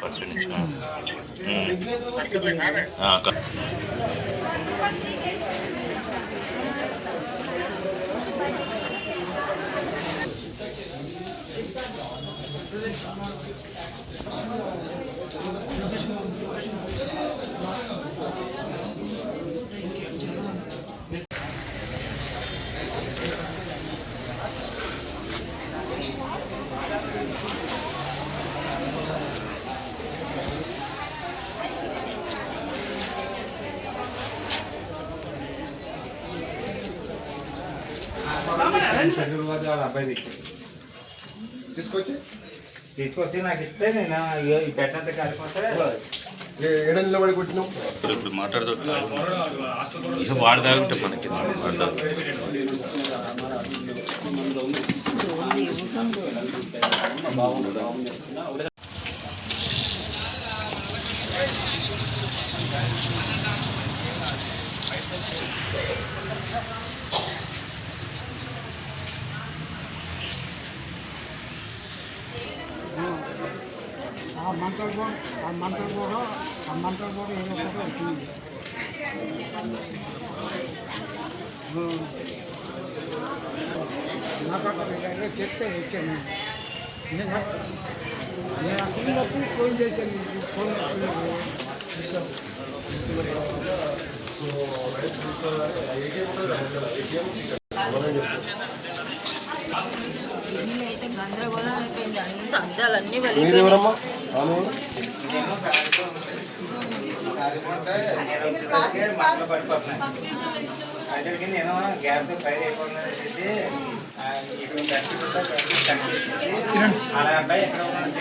First నుంచి అబ్బాయి తీసుకొచ్చి నాకు ఇస్తే నేను ఈ పెట్టంత కలిపోతే ఏడ నిలబడి కొట్టినాం. ఇప్పుడు మాట్లాడుతూ వాడు తాగుంటే మనకి మంటలు కూడా ఏదో ఒకటి వచ్చింది. నాకు అక్కడ చెప్తే వచ్చాను. నేను అక్కడ ఫోన్ చేశాను. ఫోన్ అయితే గందరగోళం అయిపోయింది. అంత అద్దాలన్నీ మీరెవరమ్మా? అయితే నేను గ్యాస్ ఫైర్ అయిపోతుందని చెప్పి అలా అబ్బాయి ఎక్కడ ఉన్నాను